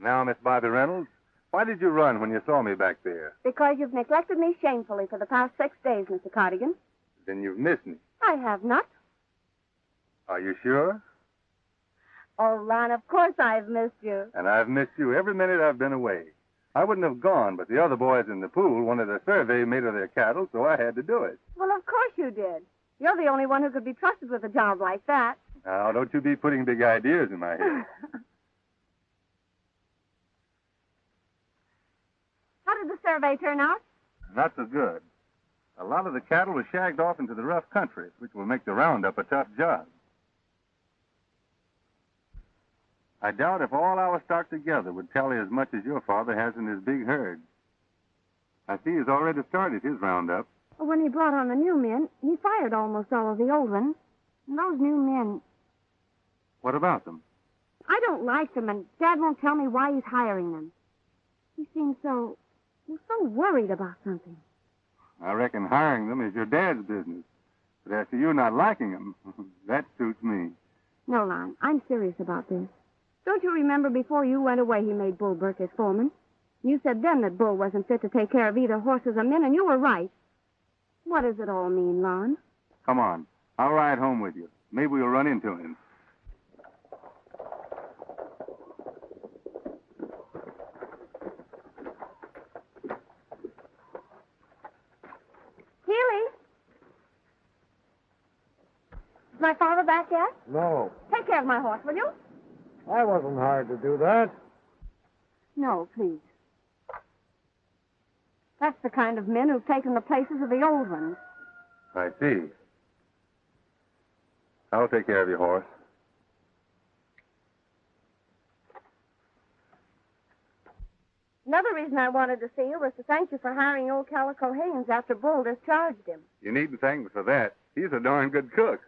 Now, Miss Bobby Reynolds, why did you run when you saw me back there? Because you've neglected me shamefully for the past 6 days, Mr. Cardigan. Then you've missed me. I have not. Are you sure? Oh, Lon, of course I've missed you. And I've missed you every minute I've been away. I wouldn't have gone, but the other boys in the pool wanted a survey made of their cattle, so I had to do it. Well, of course you did. You're the only one who could be trusted with a job like that. Now, don't you be putting big ideas in my head. How did the survey turn out? Not so good. A lot of the cattle were shagged off into the rough country, which will make the roundup a tough job. I doubt if all our stock together would tally as much as your father has in his big herd. I see he's already started his roundup. When he brought on the new men, he fired almost all of the old ones. And those new men... What about them? I don't like them, and Dad won't tell me why he's hiring them. He seems so worried about something. I reckon hiring them is your dad's business. But as to you not liking them, that suits me. No, Lon, I'm serious about this. Don't you remember before you went away he made Bull Burke his foreman? You said then that Bull wasn't fit to take care of either horses or men, and you were right. What does it all mean, Lon? Come on. I'll ride home with you. Maybe we'll run into him. Healy? Is my father back yet? No, Take care of my horse, will you? I wasn't hired to do that. No, please. That's the kind of men who've taken the places of the old ones. I see. I'll take care of your horse. Another reason I wanted to see you was to thank you for hiring old Calico Haynes after Bull discharged him. You needn't thank me for that. He's a darn good cook.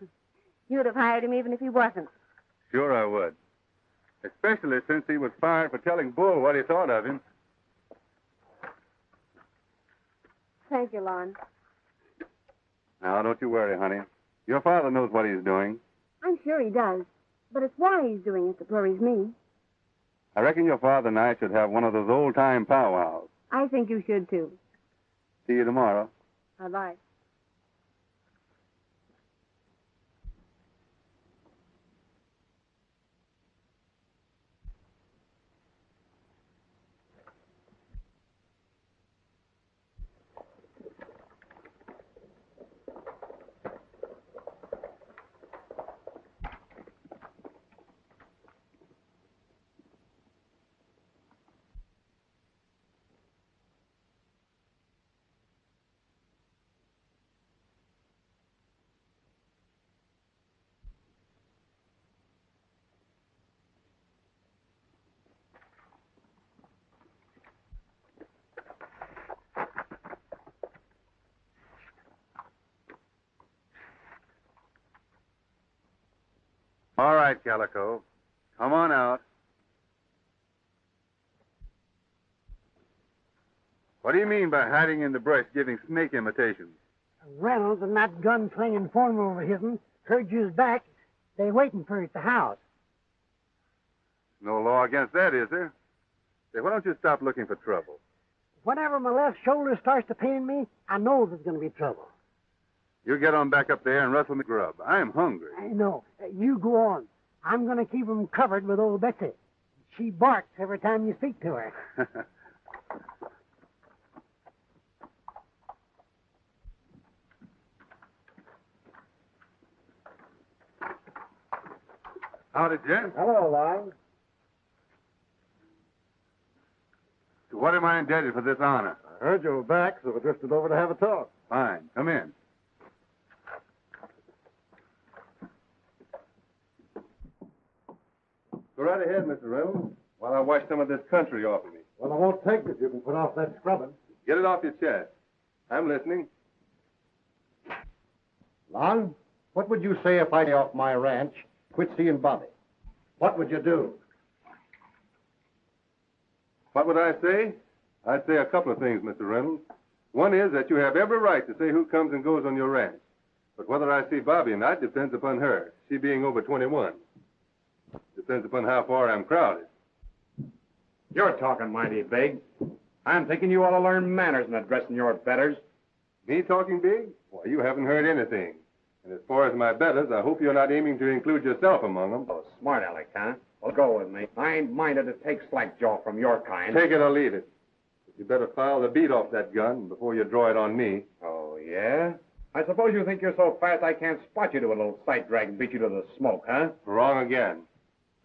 You'd have hired him even if he wasn't. Sure I would. Especially since he was fired for telling Bull what he thought of him. Thank you, Lon. Now, don't you worry, honey. Your father knows what he's doing. I'm sure he does. But it's why he's doing it that worries me. I reckon your father and I should have one of those old-time powwows. I think you should, too. See you tomorrow. Bye-bye. All right, Calico. Come on out. What do you mean by hiding in the brush giving snake imitations? Reynolds and that gun-slinging foreman over his'n heard you's back. They waiting for you at the house. No law against that, is there? Say, why don't you stop looking for trouble? Whenever my left shoulder starts to pain me, I know there's going to be trouble. You get on back up there and rustle me grub. I'm hungry. I know. You go on. I'm going to keep 'em covered with old Betsy. She barks every time you speak to her. Howdy, Jen. Hello, Lon. To what am I indebted for this honor? I heard you were back, so we drifted over to have a talk. Fine. Come in. Go right ahead, Mr. Reynolds, while I wash some of this country off of me. Well, I won't take it. You can put off that scrubbing. Get it off your chest. I'm listening. Lon, what would you say if I off my ranch, quit seeing Bobby? What would you do? What would I say? I'd say a couple of things, Mr. Reynolds. One is that you have every right to say who comes and goes on your ranch. But whether I see Bobby or not depends upon her, she being over 21. Depends upon how far I'm crowded. You're talking mighty big. I'm thinking you ought to learn manners in addressing your betters. Me talking big? Why, you haven't heard anything. And as far as my betters, I hope you're not aiming to include yourself among them. Oh, smart aleck, huh? Well, go with me. I ain't minded to take slackjaw from your kind. Take it or leave it. But you better file the bead off that gun before you draw it on me. Oh, yeah? I suppose you think you're so fast I can't spot you to a little sight drag and beat you to the smoke, huh? Wrong again.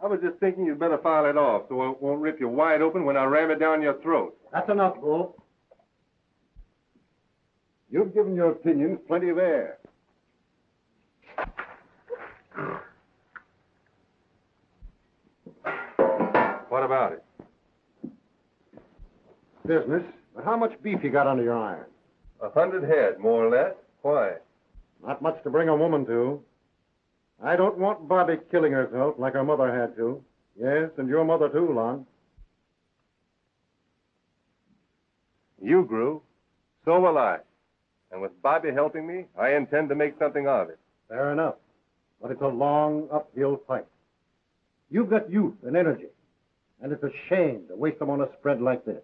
I was just thinking you'd better file it off so it won't rip you wide open when I ram it down your throat. That's enough, Bull. You've given your opinions plenty of air. What about it? Business, but how much beef you got under your iron? 100 head, more or less. Why? Not much to bring a woman to. I don't want Bobby killing herself like her mother had to. Yes, and your mother too, Lon. You grew. So will I. And with Bobby helping me, I intend to make something of it. Fair enough. But it's a long uphill fight. You've got youth and energy. And it's a shame to waste them on a spread like this.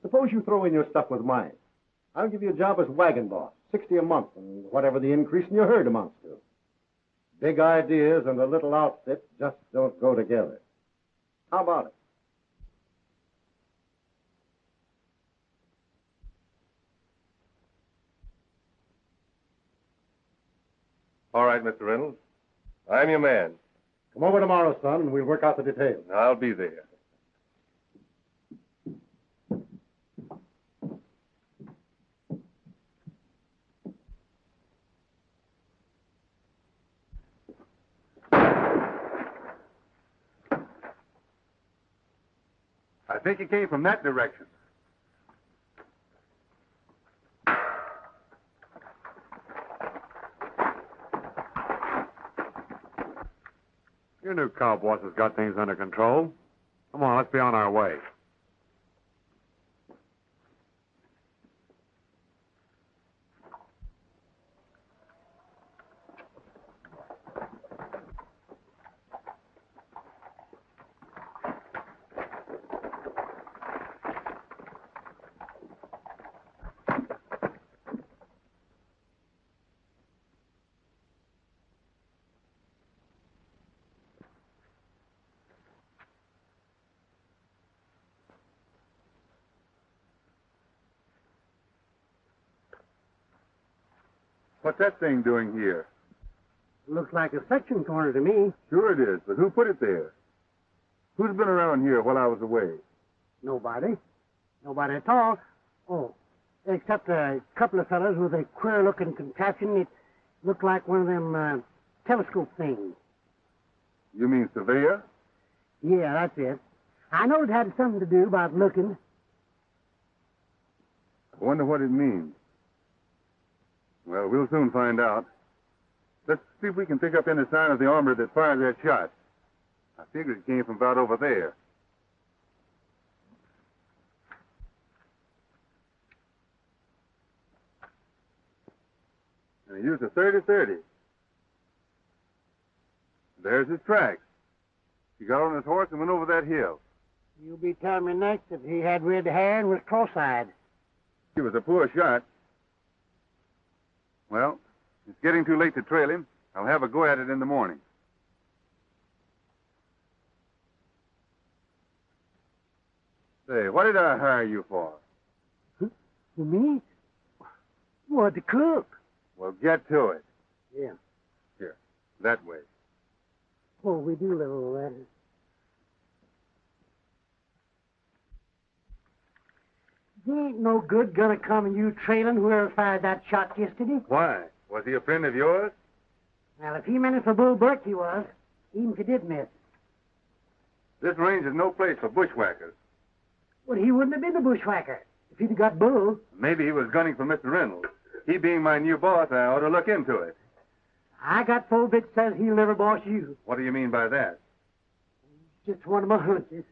Suppose you throw in your stuff with mine. I'll give you a job as wagon boss, 60 a month, and whatever the increase in your herd amounts to. Big ideas and a little outfit just don't go together. How about it? All right, Mr. Reynolds. I'm your man. Come over tomorrow, son, and we'll work out the details. I'll be there. I think it came from that direction. Your new cowboss has got things under control. Come on, let's be on our way. What's that thing doing here? Looks like a section corner to me. Sure it is, but who put it there? Who's been around here while I was away? Nobody. Nobody at all. Oh, except a couple of fellows with a queer-looking contraption. It looked like one of them telescope things. You mean surveyor? Yeah, that's it. I know it had something to do about looking. I wonder what it means. Well, we'll soon find out. Let's see if we can pick up any sign of the armor that fired that shot. I figured it came from about over there. And he used a 30-30. There's his tracks. He got on his horse and went over that hill. You'll be telling me next that he had red hair and was cross-eyed. He was a poor shot. Well, it's getting too late to trail him. I'll have a go at it in the morning. Say, what did I hire you for? Huh? For me? What, to cook? Well, get to it. Yeah. Here, that way. Oh, we do live over there. There ain't no good gonna come in you trailing whoever fired that shot yesterday. Why? Was he a friend of yours? Well, if he meant it for Bull Burke, he was. Even if he did miss. This range is no place for bushwhackers. Well, he wouldn't have been a bushwhacker if he'd have got Bull. Maybe he was gunning for Mr. Reynolds. He being my new boss, I ought to look into it. I got full bit says he'll never boss you. What do you mean by that? Just one of my hunches.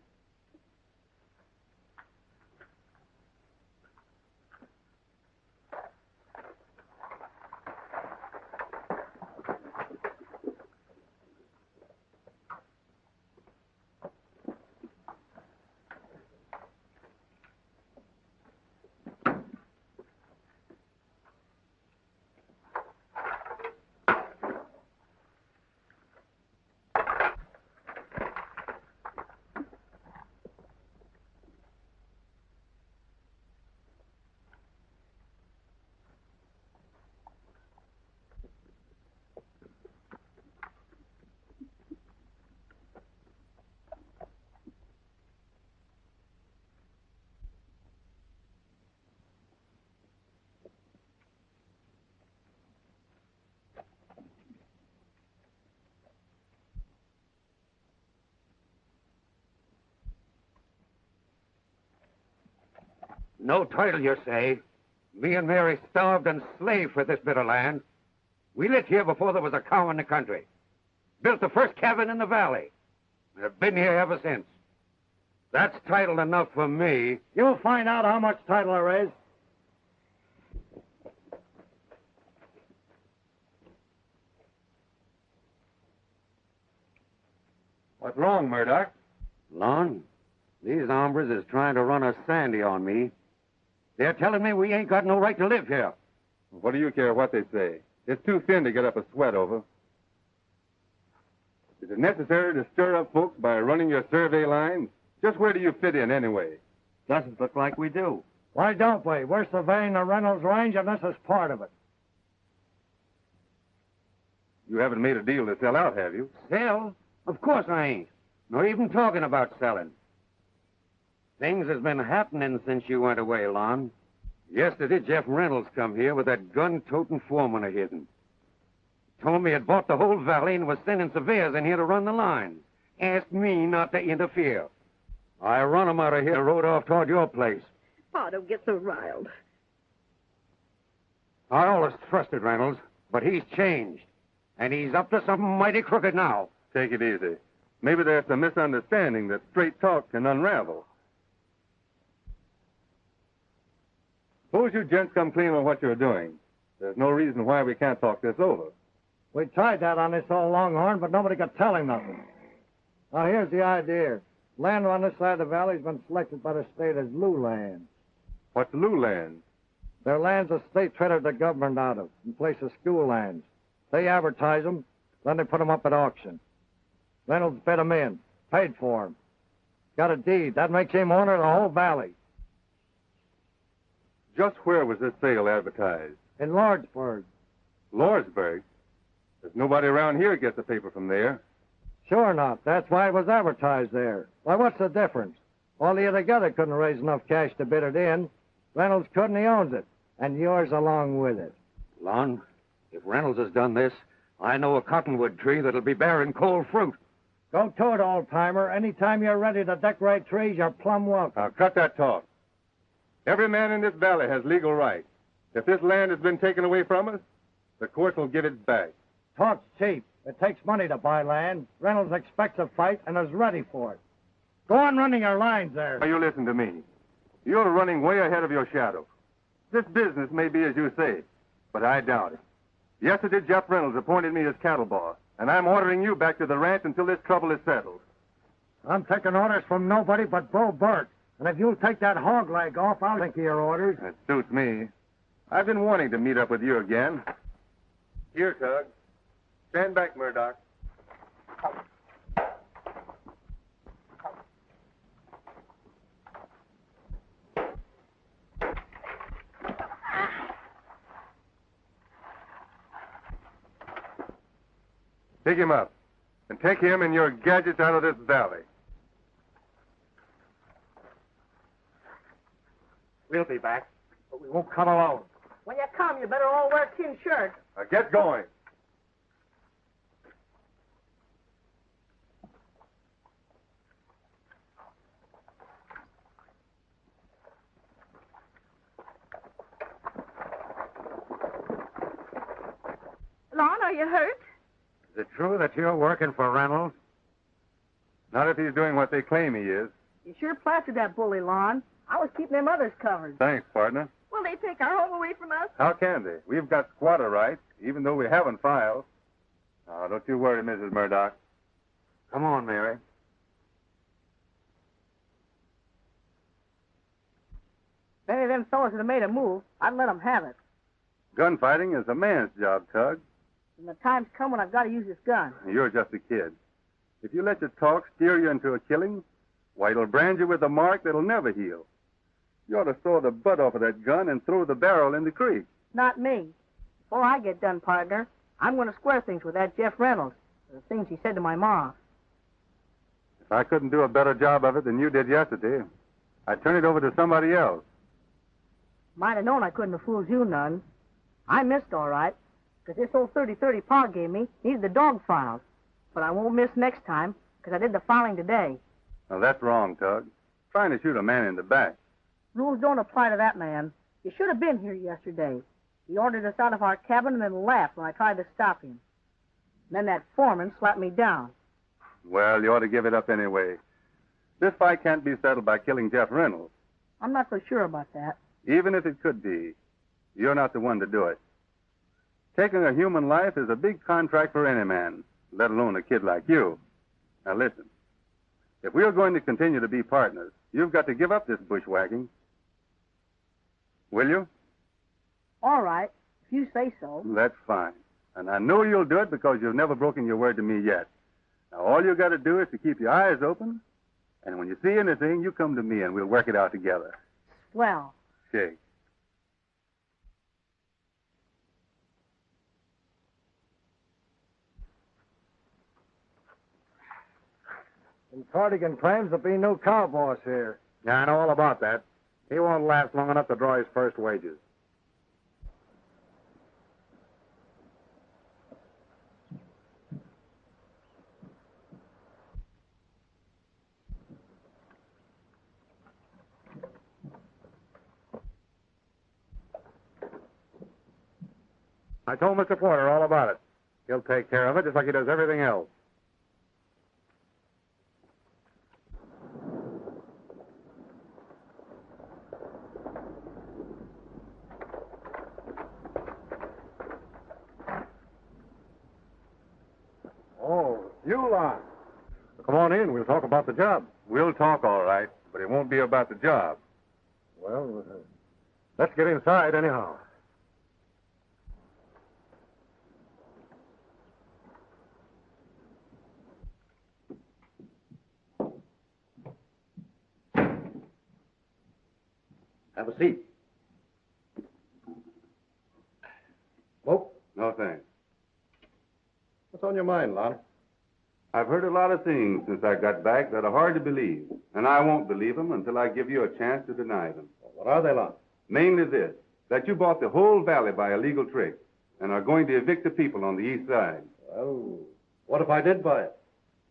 No title, you say? Me and Mary starved and slaved for this bit of land. We lived here before there was a cow in the country. Built the first cabin in the valley. And have been here ever since. That's title enough for me. You'll find out how much title there is. What's wrong, Murdoch? Lon, these hombres is trying to run a sandy on me. They're telling me we ain't got no right to live here. What do you care what they say? It's too thin to get up a sweat over. Is it necessary to stir up folks by running your survey lines? Just where do you fit in, anyway? Doesn't look like we do. Why don't we? We're surveying the Reynolds Range, and this is part of it. You haven't made a deal to sell out, have you? Sell? Of course I ain't. Nor even talking about selling. Things has been happening since you went away, Lon. Yesterday, Jeff Reynolds come here with that gun-toting foreman of his'n. Told me he'd bought the whole valley and was sending surveyors in here to run the lines. Asked me not to interfere. I run him out of here, rode off toward your place. Pa, don't get so riled. I always trusted Reynolds, but he's changed. And he's up to something mighty crooked now. Take it easy. Maybe there's some misunderstanding that straight talk can unravel. Suppose you gents come clean on what you're doing. There's no reason why we can't talk this over. We tried that on this old Longhorn, but nobody could tell him nothing. Now, here's the idea. Land on this side of the valley's been selected by the state as Lou lands. What's Lou land? They're lands the state traded the government out of, in place of school lands. They advertise them, then they put them up at auction. Reynolds bid them in, paid for them. Got a deed. That makes him owner of the whole valley. Just where was this sale advertised? In Lordsburg. Lordsburg? There's nobody around here gets a paper from there. Sure not. That's why it was advertised there. Why, what's the difference? All of you together couldn't raise enough cash to bid it in. Reynolds couldn't, he owns it. And yours along with it. Lon, if Reynolds has done this, I know a cottonwood tree that'll be bearing cold fruit. Go to it, old-timer. Anytime you're ready to decorate trees, you're plumb welcome. Now, cut that talk. Every man in this valley has legal rights. If this land has been taken away from us, the courts will give it back. Talk's cheap. It takes money to buy land. Reynolds expects a fight and is ready for it. Go on running your lines there. Now, you listen to me. You're running way ahead of your shadow. This business may be as you say, but I doubt it. Yesterday, Jeff Reynolds appointed me as cattle boss, and I'm ordering you back to the ranch until this trouble is settled. I'm taking orders from nobody but Bo Burke. And if you'll take that hog leg off, I'll think of your orders. That suits me. I've been wanting to meet up with you again. Here, Tug. Stand back, Murdoch. Pick him up, and take him and your gadgets out of this valley. We'll be back, but we won't come alone. When you come, you better all wear tin shirts. Now get going. Lon, are you hurt? Is it true that you're working for Reynolds? Not if he's doing what they claim he is. You sure plastered that bully, Lon. I was keeping them others covered. Thanks, partner. Will they take our home away from us? How can they? We've got squatter rights, even though we haven't filed. Now, don't you worry, Mrs. Murdoch. Come on, Mary. If any of them fellows had made a move, I'd let them have it. Gunfighting is a man's job, Tug. And the time's come when I've got to use this gun. You're just a kid. If you let your talk steer you into a killing, why, it'll brand you with a mark that'll never heal. You ought to saw the butt off of that gun and throw the barrel in the creek. Not me. Before I get done, partner, I'm going to square things with that Jeff Reynolds for the things he said to my ma. If I couldn't do a better job of it than you did yesterday, I'd turn it over to somebody else. Might have known I couldn't have fooled you none. I missed all right, because this old 30-30 Pa gave me needed the dog files. But I won't miss next time, because I did the filing today. Now, that's wrong, Tug. Trying to shoot a man in the back. Rules don't apply to that man. You should have been here yesterday. He ordered us out of our cabin and then laughed when I tried to stop him. Then that foreman slapped me down. Well, you ought to give it up anyway. This fight can't be settled by killing Jeff Reynolds. I'm not so sure about that. Even if it could be, you're not the one to do it. Taking a human life is a big contract for any man, let alone a kid like you. Now listen, if we're going to continue to be partners, you've got to give up this bushwhacking. Will you? All right, if you say so. That's fine. And I know you'll do it because you've never broken your word to me yet. Now, all you got to do is to keep your eyes open, and when you see anything, you come to me and we'll work it out together. Swell. Shake. And Cardigan claims there'll be no cowboys here. Yeah, I know all about that. He won't last long enough to draw his first wages. I told Mr. Porter all about it. He'll take care of it just like he does everything else. Oh, you, Lon. Come on in. We'll talk about the job. We'll talk all right, but it won't be about the job. Well, let's get inside anyhow. Have a seat. Smoke? No thanks. What's on your mind, Lon? I've heard a lot of things since I got back that are hard to believe, and I won't believe them until I give you a chance to deny them. What are they, Lon? Mainly this, that you bought the whole valley by illegal trick and are going to evict the people on the east side. Well, what if I did buy it?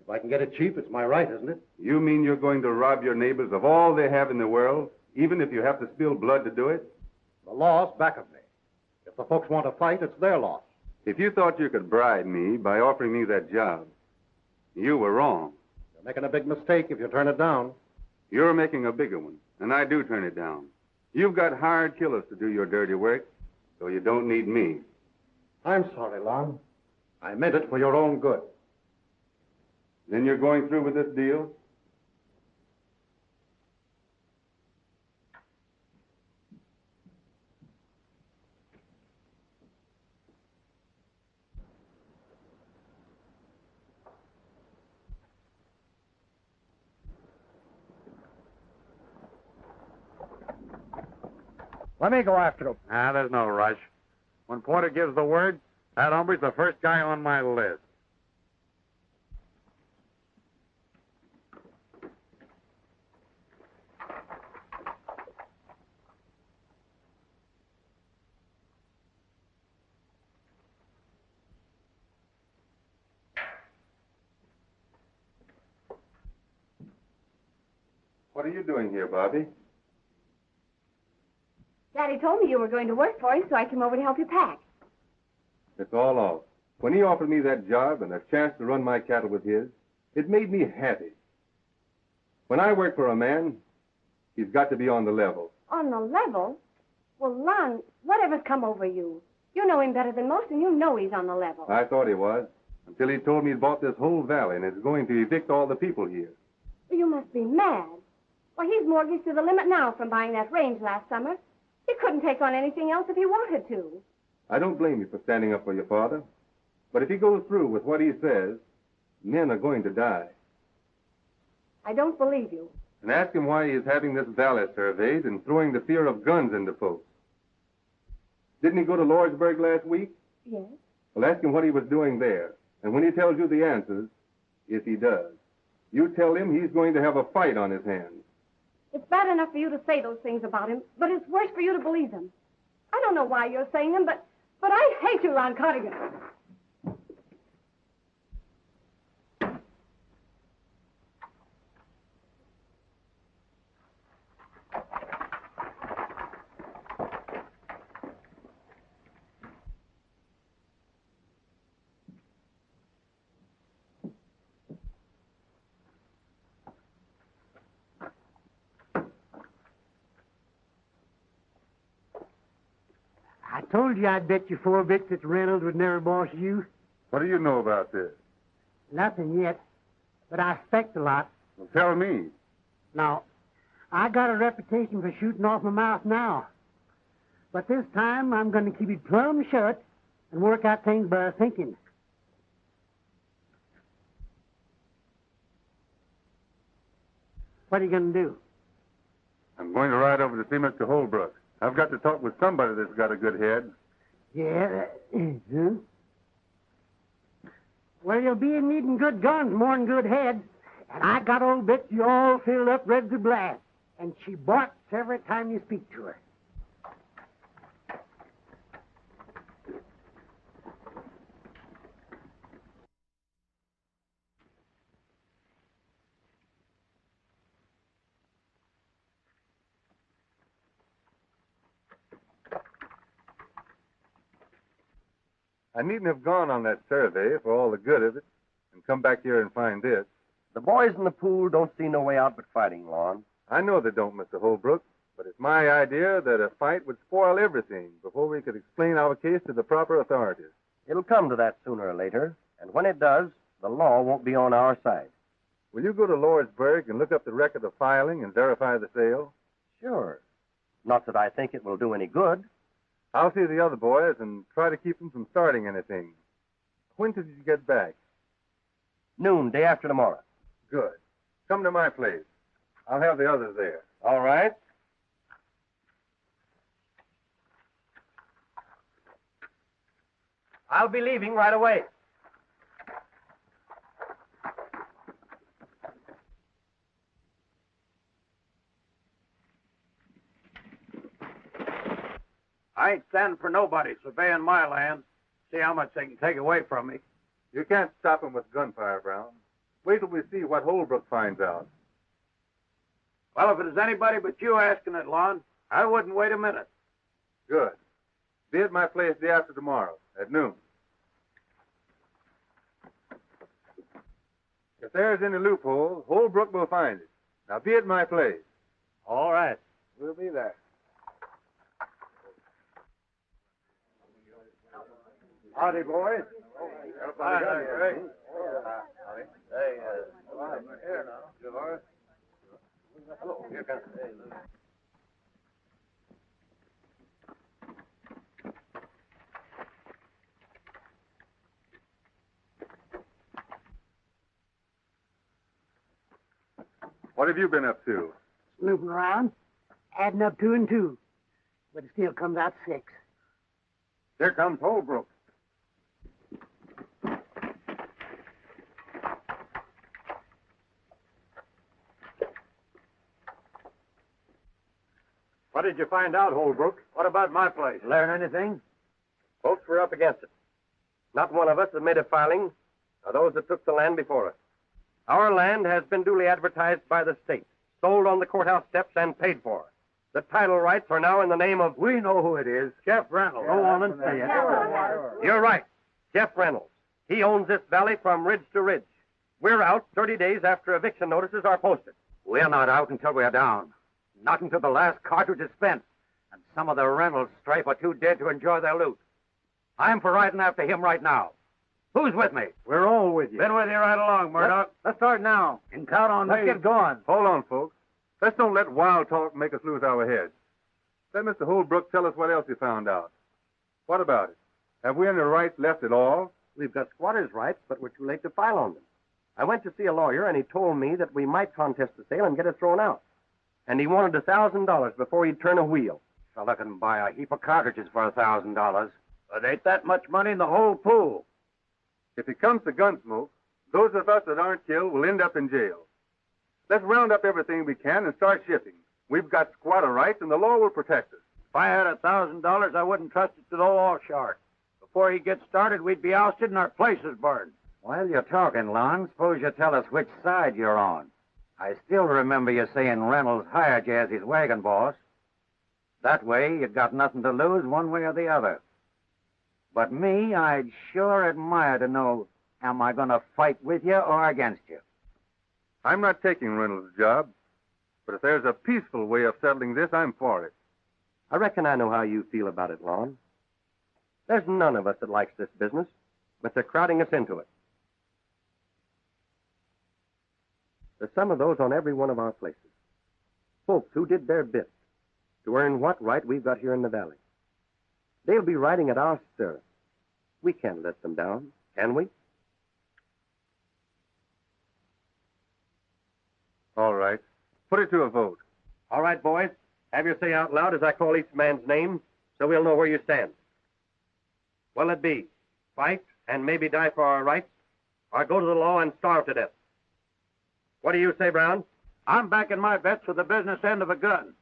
If I can get it cheap, it's my right, isn't it? You mean you're going to rob your neighbors of all they have in the world, even if you have to spill blood to do it? The law's back of me. If the folks want to fight, it's their loss. If you thought you could bribe me by offering me that job, you were wrong. You're making a big mistake if you turn it down. You're making a bigger one, and I do turn it down. You've got hired killers to do your dirty work, so you don't need me. I'm sorry, Lon. I meant it for your own good. Then you're going through with this deal? Let me go after him. There's no rush. When Porter gives the word, that hombre's the first guy on my list. What are you doing here, Bobby? Daddy told me you were going to work for him, so I came over to help you pack. It's all off. When he offered me that job and a chance to run my cattle with his, it made me happy. When I work for a man, he's got to be on the level. On the level? Well, Lon, whatever's come over you? You know him better than most, and you know he's on the level. I thought he was, until he told me he'd bought this whole valley and is going to evict all the people here. You must be mad. Well, he's mortgaged to the limit now from buying that range last summer. He couldn't take on anything else if he wanted to. I don't blame you for standing up for your father. But if he goes through with what he says, men are going to die. I don't believe you. And ask him why he is having this valley surveyed and throwing the fear of guns into folks. Didn't he go to Lordsburg last week? Yes. Well, ask him what he was doing there. And when he tells you the answers, if he does, you tell him he's going to have a fight on his hands. It's bad enough for you to say those things about him, but it's worse for you to believe them. I don't know why you're saying them, but I hate you, Lon Cardigan. Told you I'd bet you 4 bits that Reynolds would never boss you. What do you know about this? Nothing yet, but I expect a lot. Well, tell me. Now, I got a reputation for shooting off my mouth now. But this time, I'm going to keep it plumb shut and work out things by thinking. What are you going to do? I'm going to ride over to see Mr. Holbrook. I've got to talk with somebody that's got a good head. Yeah, Well, you'll be needing good guns more than good heads. And I got old Betsy all filled up ready to blast. And she barks every time you speak to her. I needn't have gone on that survey for all the good of it and come back here and find this. The boys in the pool don't see no way out but fighting, Lon. I know they don't, Mr. Holbrook, but it's my idea that a fight would spoil everything before we could explain our case to the proper authorities. It'll come to that sooner or later, and when it does, the law won't be on our side. Will you go to Lordsburg and look up the record of filing and verify the sale? Sure. Not that I think it will do any good. I'll see the other boys and try to keep them from starting anything. When did you get back? Noon, day after tomorrow. Good. Come to my place. I'll have the others there. All right. I'll be leaving right away. I ain't standing for nobody surveying my land. See how much they can take away from me. You can't stop them with gunfire, Brown. Wait till we see what Holbrook finds out. Well, if it is anybody but you asking it, Lon, I wouldn't wait a minute. Good. Be at my place day after tomorrow at noon. If there's any loophole, Holbrook will find it. Now be at my place. All right. We'll be there. Howdy, boys. Everybody got here, eh? Hey, here now. You Horace? Hello. Here comes. Hey, Lou. What have you been up to? Snooping around, adding up 2 and 2. But it still comes out 6. Here comes Holbrook. What did you find out, Holbrook? What about my place? Learn anything? Folks were up against it. Not one of us that made a filing are those that took the land before us. Our land has been duly advertised by the state, sold on the courthouse steps, and paid for. The title rights are now in the name of... We know who it is. Jeff Reynolds. Go on and say it. You're right. Jeff Reynolds. He owns this valley from ridge to ridge. We're out 30 days after eviction notices are posted. We're not out until we're down. Not until the last cartridge is spent, and some of the Reynolds stripe are too dead to enjoy their loot. I'm for riding after him right now. Who's with me? We're all with you. Been with you right along, Murdoch. Let's start now and count on. Let's get going. Hold on, folks. Let's don't let wild talk make us lose our heads. Let Mr. Holbrook tell us what else he found out. What about it? Have we any rights left at all? We've got squatters' rights, but we're too late to file on them. I went to see a lawyer, and he told me that we might contest the sale and get it thrown out. And he wanted $1,000 before he'd turn a wheel. Fella can buy a heap of cartridges for $1,000. But ain't that much money in the whole pool. If it comes to gunsmoke, those of us that aren't killed will end up in jail. Let's round up everything we can and start shipping. We've got squatter rights, and the law will protect us. If I had $1,000, I wouldn't trust it to the law shark. Before he gets started, we'd be ousted and our places burned. While you're talking, Lon, suppose you tell us which side you're on. I still remember you saying Reynolds hired you as his wagon boss. That way, you got nothing to lose one way or the other. But me, I'd sure admire to know, am I going to fight with you or against you? I'm not taking Reynolds' job, but if there's a peaceful way of settling this, I'm for it. I reckon I know how you feel about it, Lon. There's none of us that likes this business, but they're crowding us into it. There's some of those on every one of our places. Folks who did their bit to earn what right we've got here in the valley. They'll be riding at our stirrup. We can't let them down, can we? All right. Put it to a vote. All right, boys. Have your say out loud as I call each man's name, so we'll know where you stand. What'll it be? Fight and maybe die for our rights, or go to the law and starve to death? What do you say, Brown? I'm backing my bets for the business end of a gun.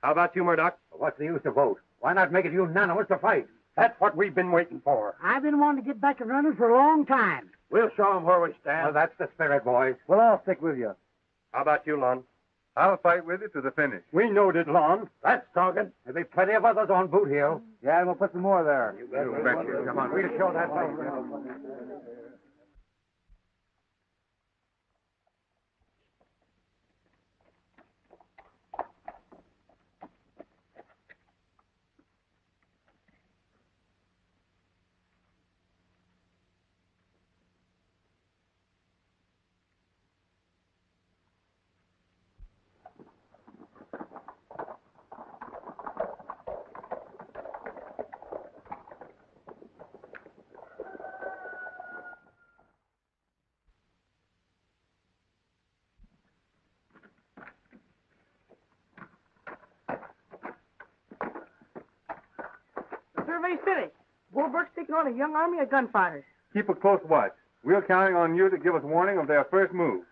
How about you, Murdoch? What's the use to vote? Why not make it unanimous to fight? That's what we've been waiting for. I've been wanting to get back to running for a long time. We'll show them where we stand. Well, that's the spirit, boys. Well, I'll stick with you. How about you, Lon? I'll fight with you to the finish. We knowed it, Lon. That's talking. There'll be plenty of others on Boothill. Yeah, and we'll put some more there. You betcha. Come on, we'll show that. Survey City. Bull Burke's taking on a young army of gunfighters. Keep a close watch. We're counting on you to give us warning of their first move.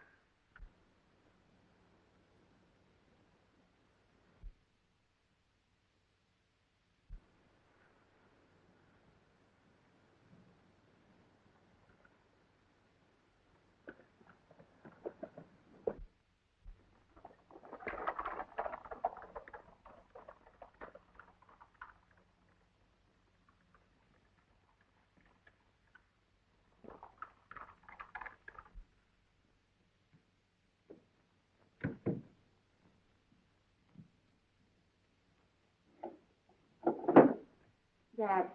Dad,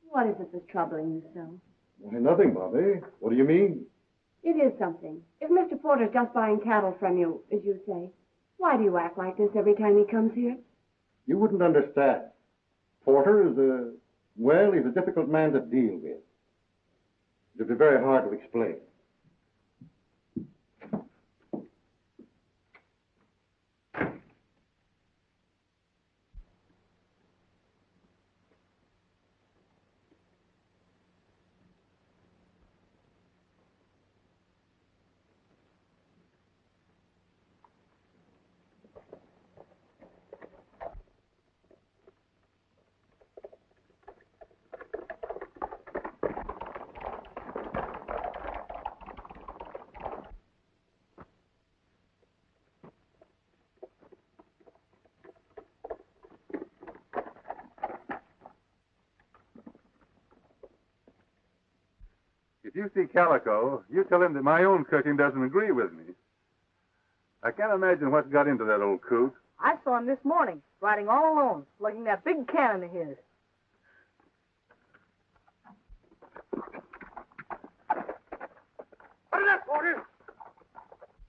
what is it that's troubling you so? Why, nothing, Bobby. What do you mean? It is something. If Mr. Porter's just buying cattle from you, as you say, why do you act like this every time he comes here? You wouldn't understand. Porter is well, he's a difficult man to deal with. It'd be very hard to explain. If you see Calico, you tell him that my own cooking doesn't agree with me. I can't imagine what's got into that old coot. I saw him this morning, riding all alone, lugging that big cannon of his. What is that, Porter?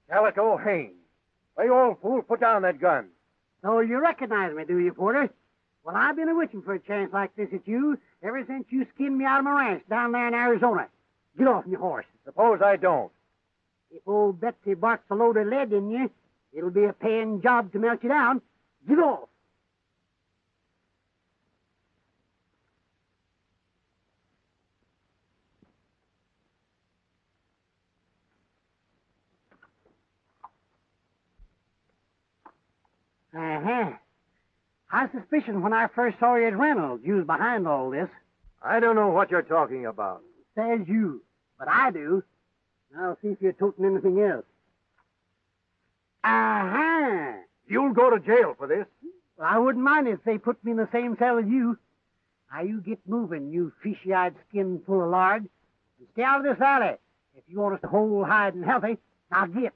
Calico Haines. Hey, you old fool, put down that gun. So you recognize me, do you, Porter? Well, I've been a-wishing for a chance like this at you ever since you skinned me out of my ranch down there in Arizona. Get off your horse. Suppose I don't. If old Betsy barks a load of lead in you, it'll be a paying job to melt you down. Get off. Uh-huh. I suspicioned when I first saw you at Reynolds, you was behind all this. I don't know what you're talking about. Says you, but I do. I'll see if you're toting anything else. Uh-huh. You'll go to jail for this. Well, I wouldn't mind if they put me in the same cell as you. Now, you get moving, you fishy-eyed skin full of lard. And stay out of this valley if you want us to whole, hide, and healthy. Now, get.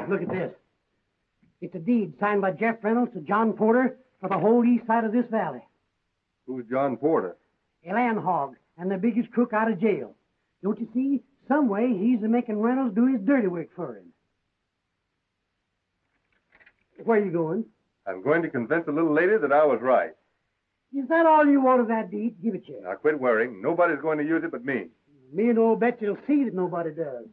Look at this. It's a deed signed by Jeff Reynolds to John Porter for the whole east side of this valley. Who's John Porter? A land hog and the biggest crook out of jail. Don't you see? Some way he's making Reynolds do his dirty work for him. Where are you going? I'm going to convince the little lady that I was right. Is that all you want of that deed? Give it here. Now quit worrying. Nobody's going to use it but me. Me and old Betsy will see that nobody does.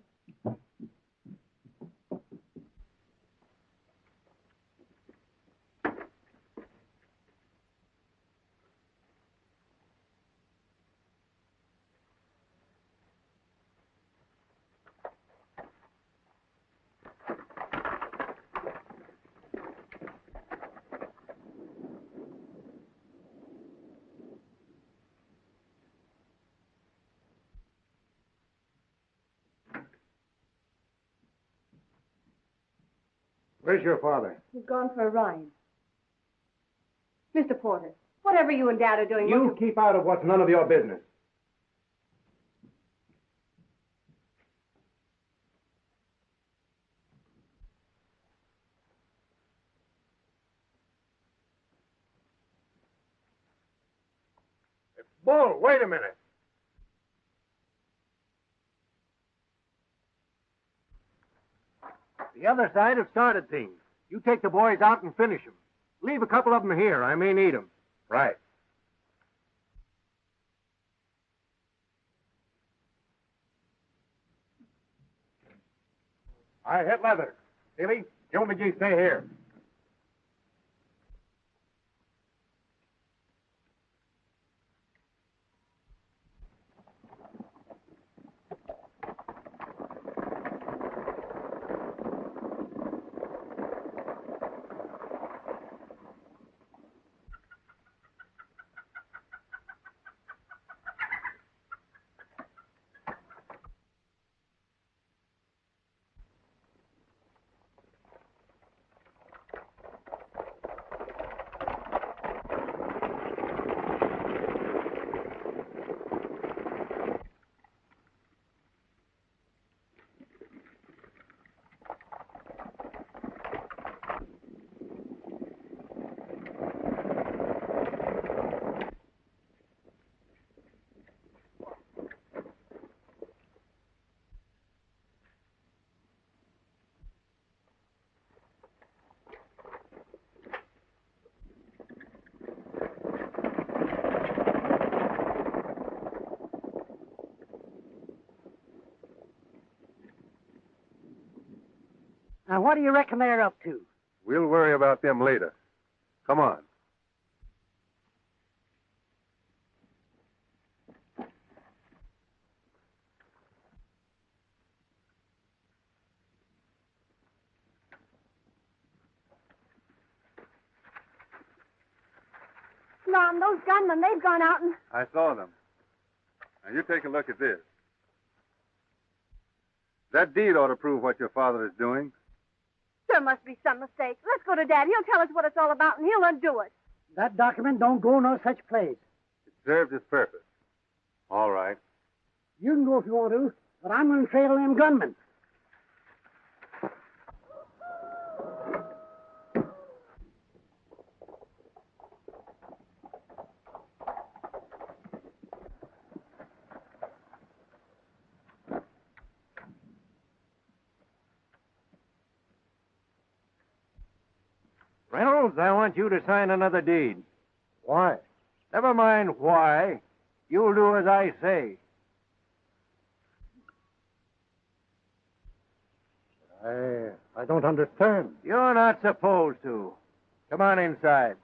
Where's your father? He's gone for a ride. Mr. Porter, whatever you and Dad are doing... You keep out of what's none of your business. Bull, wait a minute. The other side have started things. You take the boys out and finish them. Leave a couple of them here. I may need them. Right. I hit leather. Billy, you McGee, stay here. Now, what do you reckon they're up to? We'll worry about them later. Come on. Lon, those gunmen, they've gone out and... I saw them. Now, you take a look at this. That deed ought to prove what your father is doing. There must be some mistake. Let's go to Dad. He'll tell us what it's all about, and he'll undo it. That document don't go no such place. It served its purpose. All right. You can go if you want to, but I'm going to trail them gunmen. Reynolds, I want you to sign another deed. Why? Never mind why. You'll do as I say. I don't understand. You're not supposed to. Come on inside.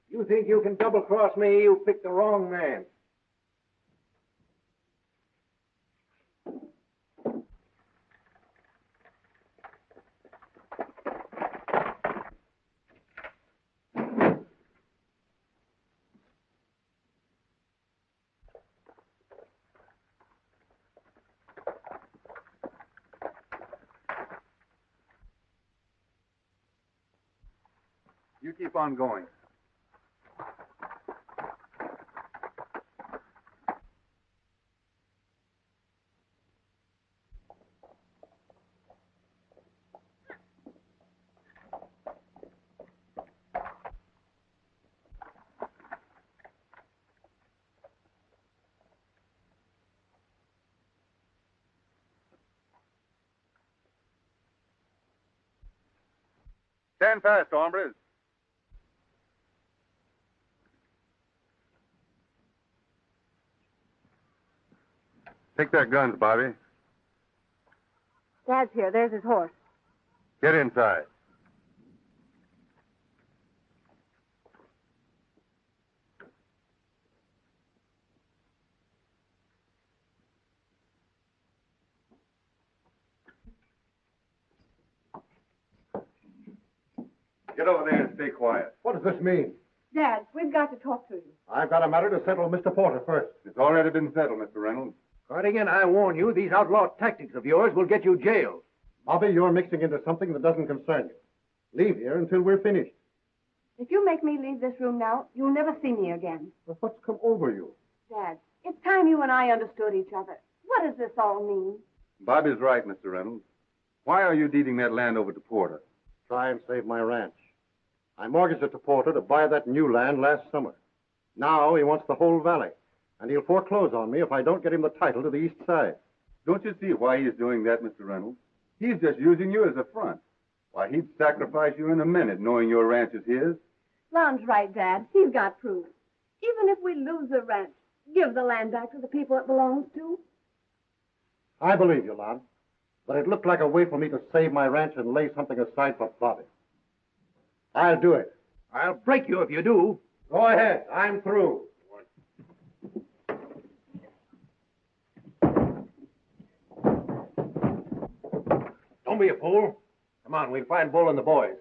You think you can double-cross me? You picked the wrong man. You keep on going. Stand fast, hombres. Take their guns, Bobby. Dad's here. There's his horse. Get inside. Get over there and stay quiet. What does this mean? Dad, we've got to talk to you. I've got a matter to settle with Mr. Porter first. It's already been settled, Mr. Reynolds. Cardigan, I warn you, these outlaw tactics of yours will get you jailed. Bobby, you're mixing into something that doesn't concern you. Leave here until we're finished. If you make me leave this room now, you'll never see me again. Well, what's come over you? Dad, it's time you and I understood each other. What does this all mean? Bobby's right, Mr. Reynolds. Why are you deeding that land over to Porter? Try and save my ranch. I mortgaged it to Porter to buy that new land last summer. Now he wants the whole valley, and he'll foreclose on me if I don't get him the title to the east side. Don't you see why he's doing that, Mr. Reynolds? He's just using you as a front. Why, he'd sacrifice you in a minute, knowing your ranch is his. Lon's right, Dad. He's got proof. Even if we lose the ranch, give the land back to the people it belongs to. I believe you, Lon, but it looked like a way for me to save my ranch and lay something aside for Bobby. I'll do it. I'll break you if you do. Go ahead. I'm through. Don't be a fool. Come on, we'll find Bull and the boys.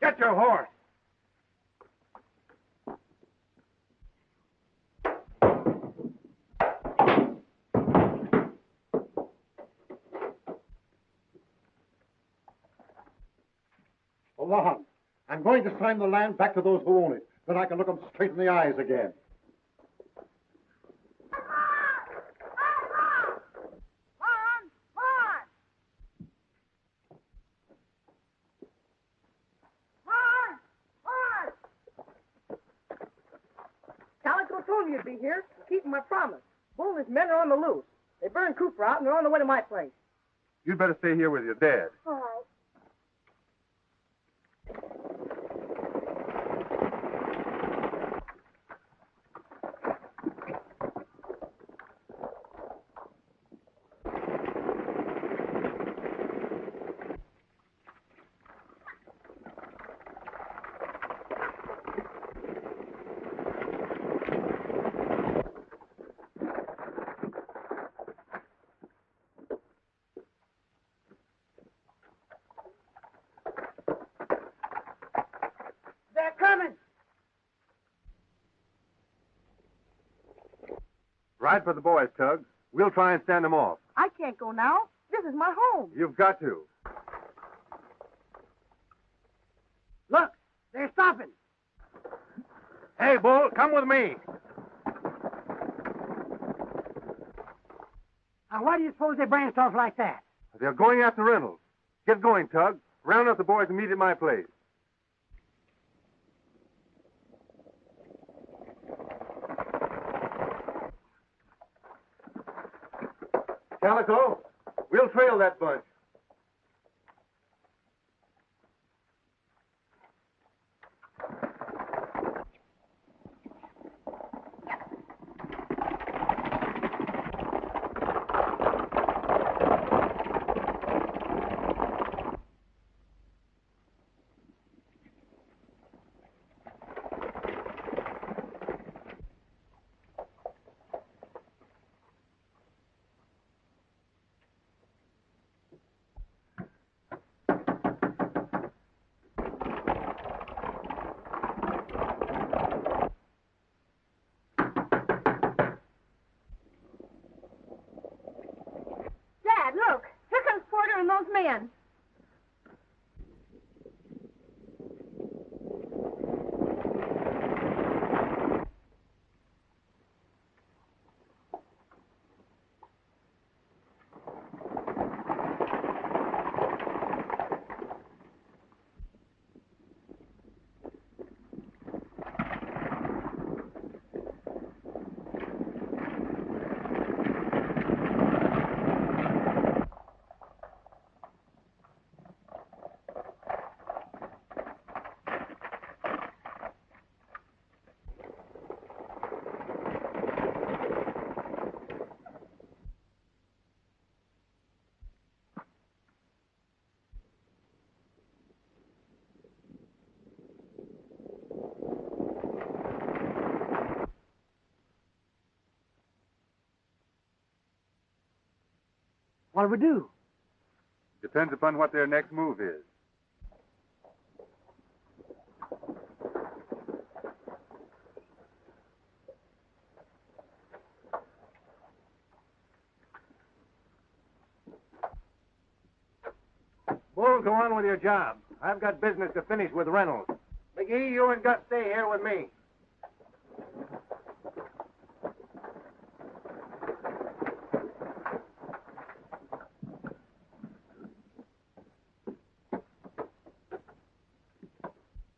Get your horse. Lon, I'm going to sign the land back to those who own it. Then I can look them straight in the eyes again. Calico told me you'd be here. I'm keeping my promise. Bull and his men are on the loose. They burned Cooper out, and they're on the way to my place. You'd better stay here with your dad. All right. Ride for the boys, Tug. We'll try and stand them off. I can't go now. This is my home. You've got to. Look, they're stopping. Hey, Bull, come with me. Now, why do you suppose they branched off like that? They're going after Reynolds. Get going, Tug. Round up the boys and meet at my place. Calico, we'll trail that bunch. men. What'll we do? Depends upon what their next move is. Bull, go on with your job. I've got business to finish with Reynolds. McGee, you and Gus stay here with me.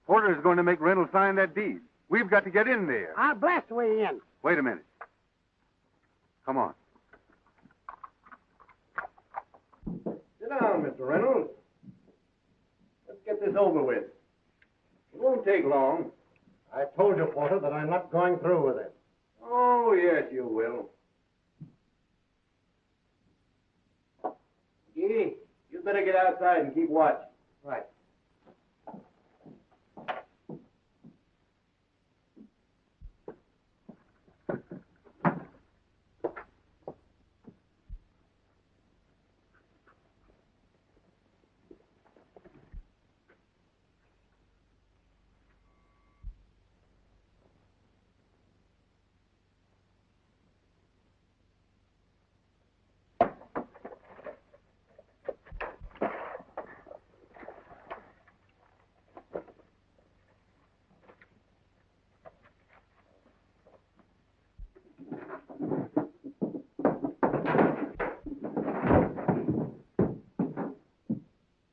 Porter is going to make Reynolds sign that deed. We've got to get in there. I'll blast the way in. Wait a minute. Come on. Sit down, Mr. Reynolds. Let's get this over with. It won't take long. I told you, Porter, that I'm not going through with it. Oh, yes, you will. McGee, you better get outside and keep watch. Right.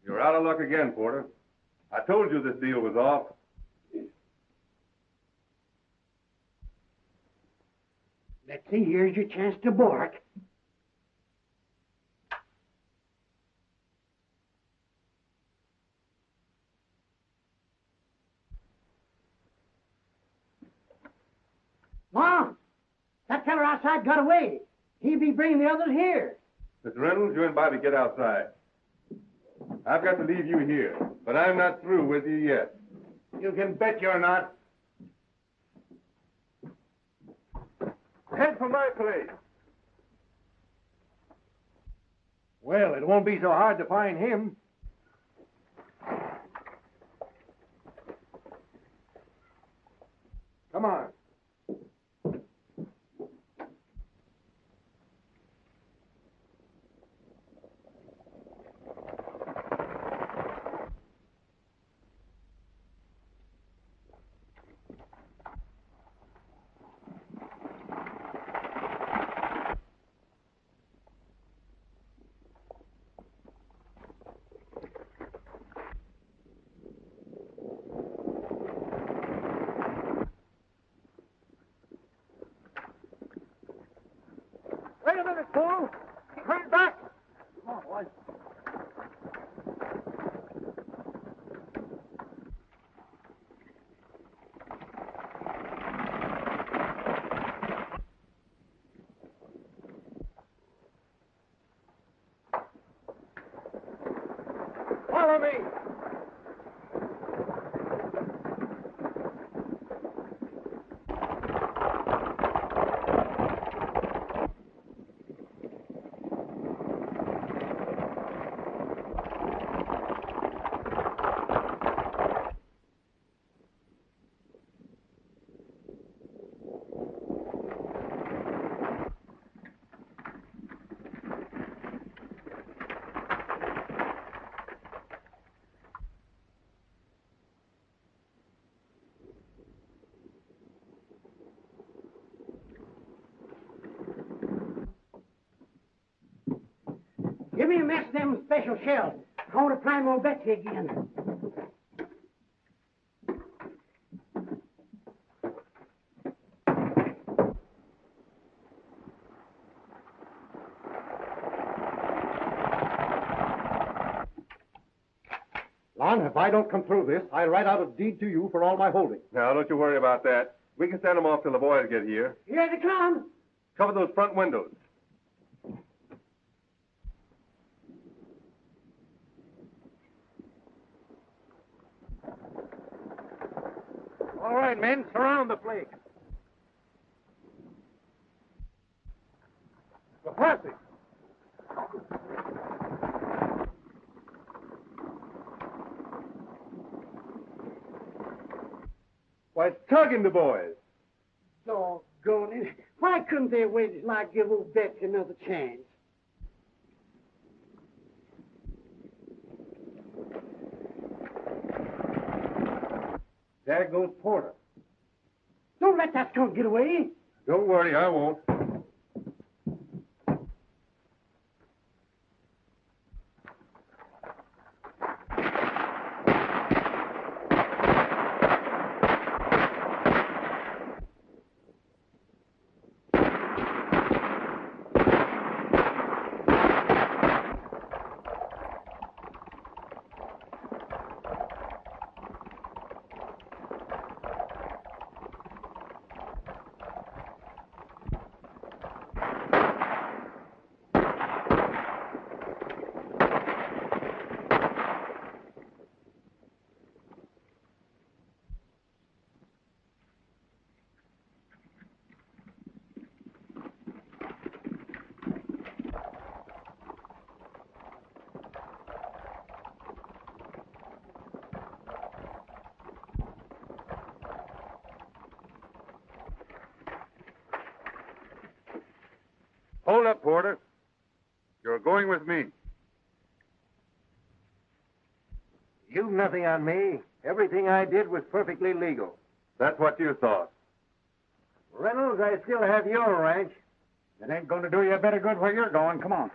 You're out of luck again, Porter. I told you this deal was off. Let's see, here's your chance to bark. Mom, that feller outside got away. He'll be bringing the others here. Mr. Reynolds, you and Bobby get outside. I've got to leave you here, but I'm not through with you yet. You can bet you're not. Head for my place. Well, it won't be so hard to find him. Come on. Wait a minute, Bull. Turn back. Come on, boys. Follow me. Give me a mess of them special shells. I want to try more Betsy again. Lon, if I don't come through this, I'll write out a deed to you for all my holdings. Now, don't you worry about that. We can send them off till the boys get here. Here they come. Cover those front windows. All right, men, surround the place. The horses. Why, it's tugging the boys. Doggone it. Why couldn't they wait till I give old Betsy another chance? There goes Porter. Don't let that skunk get away. Don't worry, I won't. Hold up, Porter. You're going with me. You've nothing on me. Everything I did was perfectly legal. That's what you thought. Reynolds, I still have your ranch. It ain't going to do you a bit of good where you're going. Come on.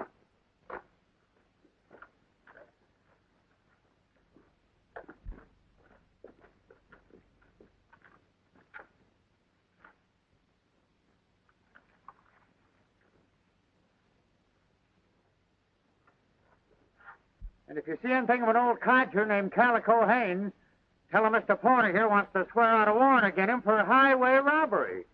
And if you see anything of an old codger named Calico Haines, tell him Mr. Porter here wants to swear out a warrant against him for highway robbery.